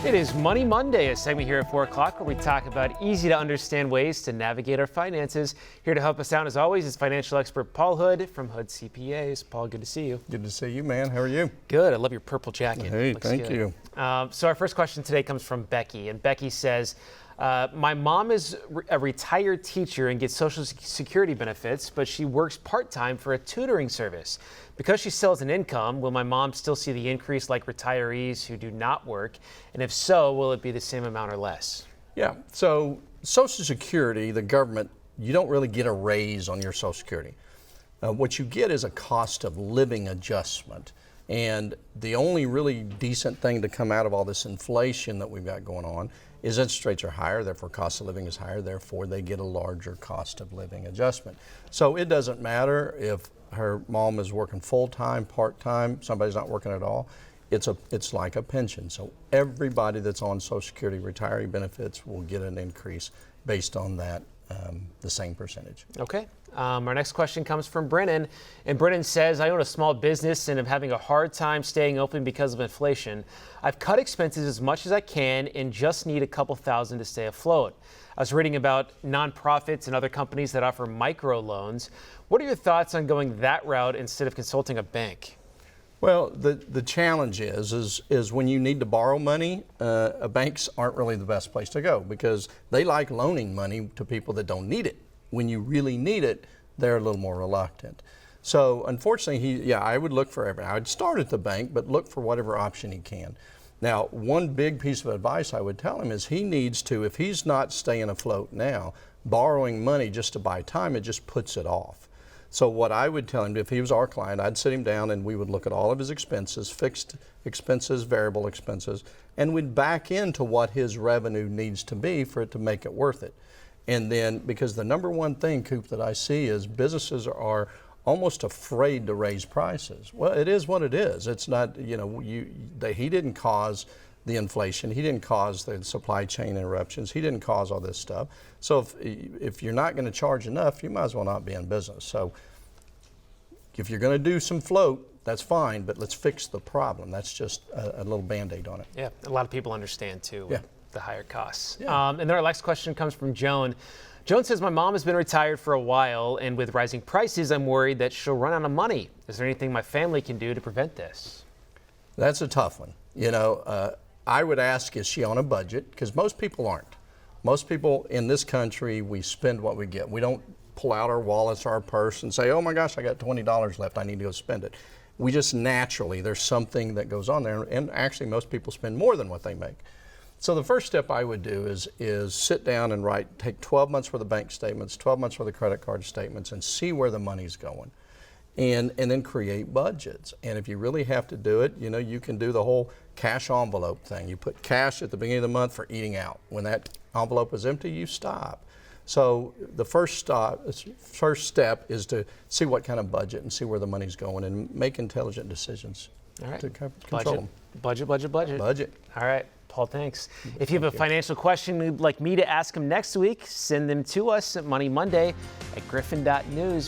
It is Money Monday, a segment here at 4 o'clock where we talk about easy to understand ways to navigate our finances. Here to help us out, as always, is financial expert Paul Hood from Hood CPAs. Paul, good to see you. Good to see you, man. How are you? Good. I love your purple jacket. Hey, Looks thank good. you. So our first question today comes from Becky, and Becky says, my mom is a retired teacher and gets Social Security benefits, but she works part-time for a tutoring service. Because she still has an income, will my mom still see the increase like retirees who do not work? And if so, will it be the same amount or less? Yeah, so Social Security, the government, you don't really get a raise on your Social Security. What you get is a cost of living adjustment. And the only really decent thing to come out of all this inflation that we've got going on is interest rates are higher, therefore cost of living is higher, therefore they get a larger cost of living adjustment. So it doesn't matter if her mom is working full-time, part-time, somebody's not working at all. It's like a pension. So everybody that's on Social Security retiree benefits will get an increase based on that, the same percentage. Okay. Our next question comes from Brennan, and Brennan says, I own a small business and am having a hard time staying open because of inflation. I've cut expenses as much as I can and just need a couple thousand to stay afloat. I was reading about nonprofits and other companies that offer micro loans. What are your thoughts on going that route instead of consulting a bank? Well, the challenge is when you need to borrow money, banks aren't really the best place to go because they like loaning money to people that don't need it. When you really need it, they're a little more reluctant. So unfortunately, I would look for everything. I would start at the bank, but look for whatever option he can. Now, one big piece of advice I would tell him is he needs to, if he's not staying afloat now, borrowing money just to buy time, it just puts it off. So what I would tell him, if he was our client, I'd sit him down and we would look at all of his expenses, fixed expenses, variable expenses, and we'd back into what his revenue needs to be for it to make it worth it. And then, because the number one thing, Coop, that I see is businesses are almost afraid to raise prices. Well, it is what it is. It's not, he didn't cause the inflation. He didn't cause the supply chain interruptions. He didn't cause all this stuff. So if you're not going to charge enough, you might as well not be in business. So if you're going to do some float, that's fine, but let's fix the problem. That's just a little Band-Aid on it. Yeah, a lot of people understand too. Yeah. The higher costs. Yeah. And then our next question comes from Joan. Joan says, my mom has been retired for a while, and with rising prices, I'm worried that she'll run out of money. Is there anything my family can do to prevent this? That's a tough one. I would ask, is she on a budget? Because most people aren't. Most people in this country, we spend what we get. We don't pull out our wallets or our purse and say, oh my gosh, I got $20 left, I need to go spend it. We just naturally, there's something that goes on there, and actually most people spend more than what they make. So the first step I would do is sit down and take 12 months worth of bank statements, 12 months worth of credit card statements, and see where the money's going. And then create budgets. And if you really have to do it, you can do the whole cash envelope thing. You put cash at the beginning of the month for eating out. When that envelope is empty, you stop. So the first step is to see what kind of budget and see where the money's going and make intelligent decisions. All right. To control them. Budget. All right. Paul, thanks. If you have a financial question you'd like me to ask him next week, send them to us at Money Monday at griffin.news.